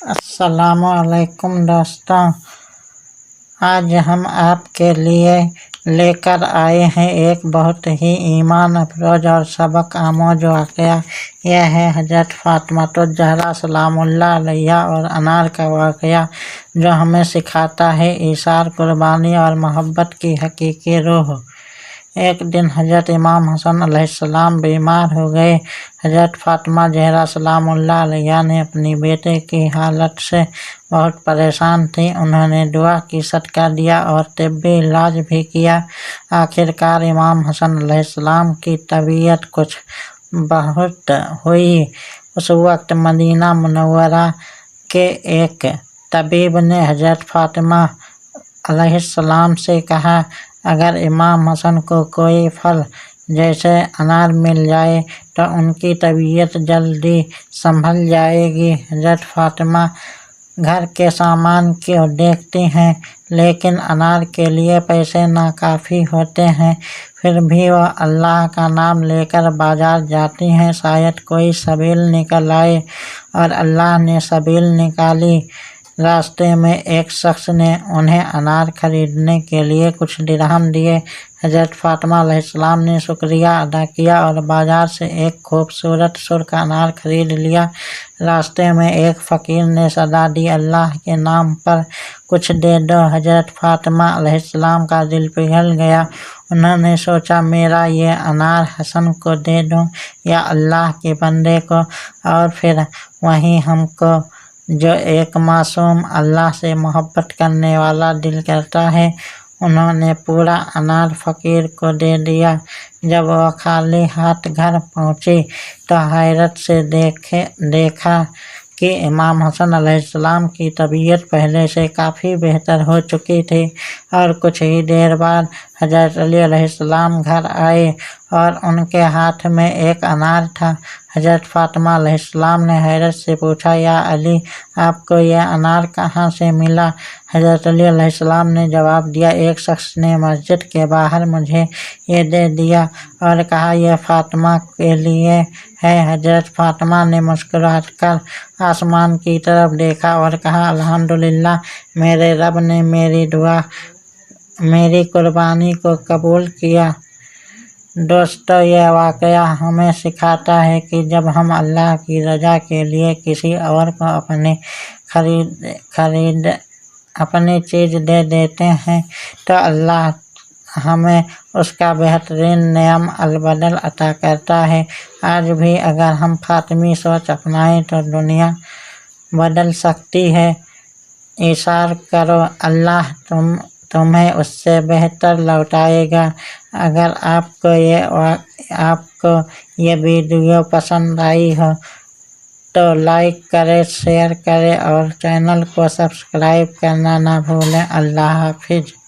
अस्सलाम वालेकुम दोस्तों, आज हम आपके लिए लेकर आए हैं एक बहुत ही ईमान अफरोज और सबक आमोज वाक़या। यह है हज़रत फ़ातिमा सलामुल्लाह अलैहा और अनार का वाक़या, जो हमें सिखाता है ईसार, कुर्बानी और मोहब्बत की हकीकी रूह। एक दिन हज़रत इमाम हसन अलैहिस्सलाम बीमार हो गए। हज़रत फ़ातिमा सलामुल्लाह अलैहा ने अपनी बेटे की हालत से बहुत परेशान थी। उन्होंने दुआ की, सदका दिया और तिब्बी इलाज भी किया। आखिरकार इमाम हसन अलैहिस्सलाम की तबीयत कुछ बहुत हुई। उस वक्त मदीना मुनव्वरा के एक तबीब ने हज़रत फ़ातिमा अलैहिस्सलाम से कहा, अगर इमाम हसन को कोई फल जैसे अनार मिल जाए तो उनकी तबीयत जल्दी संभल जाएगी। हज़रत फ़ातिमा घर के सामान को देखती हैं, लेकिन अनार के लिए पैसे नाकाफ़ी होते हैं। फिर भी वह अल्लाह का नाम लेकर बाज़ार जाती हैं, शायद कोई सबील निकल आए। और अल्लाह ने सबील निकाली। रास्ते में एक शख्स ने उन्हें अनार खरीदने के लिए कुछ दिरहम दिए। हज़रत फ़ातिमा अलैहिस्सलाम ने शुक्रिया अदा किया और बाज़ार से एक खूबसूरत सुर्ख अनार खरीद लिया। रास्ते में एक फ़कीर ने सदा दी, अल्लाह के नाम पर कुछ दे दो। हज़रत फ़ातिमा अलैहिस्सलाम का दिल पिघल गया। उन्होंने सोचा, मेरा ये अनार हसन को दे दूँ या अल्लाह के बंदे को, और फिर वहीं हमको, जो एक मासूम अल्लाह से मोहब्बत करने वाला दिल करता है। उन्होंने पूरा अनार फ़कीर को दे दिया। जब वह खाली हाथ घर पहुँची तो हैरत से देखा कि इमाम हसन अलैहिस्सलाम की तबीयत पहले से काफ़ी बेहतर हो चुकी थी। और कुछ ही देर बाद हज़रत अली अलैहिस्सलाम घर आए और उनके हाथ में एक अनार था। हज़रत फ़ातिमा अलैहिस्सलाम ने हैरत से पूछा, या अली, आपको यह अनार कहाँ से मिला? हज़रत अली अलैहिस्सलाम ने जवाब दिया, एक शख्स ने मस्जिद के बाहर मुझे ये दे दिया और कहा, यह फ़ातिमा के लिए है। हज़रत फ़ातिमा ने मुस्कुराकर आसमान की तरफ देखा और कहा, अल्हम्दुलिल्लाह, मेरे रब ने मेरी दुआ, मेरी कुर्बानी को कबूल किया। दोस्तों, यह वाक़या हमें सिखाता है कि जब हम अल्लाह की रज़ा के लिए किसी और को अपनी चीज़ दे देते हैं तो अल्लाह हमें उसका बेहतरीन नेम अलबदल अता करता है। आज भी अगर हम फ़ातिमी सोच अपनाएं तो दुनिया बदल सकती है। ईसार करो, अल्लाह तुम्हें उससे बेहतर लौटाएगा। अगर आपको ये वीडियो पसंद आई हो तो लाइक करें, शेयर करें और चैनल को सब्सक्राइब करना ना भूलें। अल्लाह हाफिज़।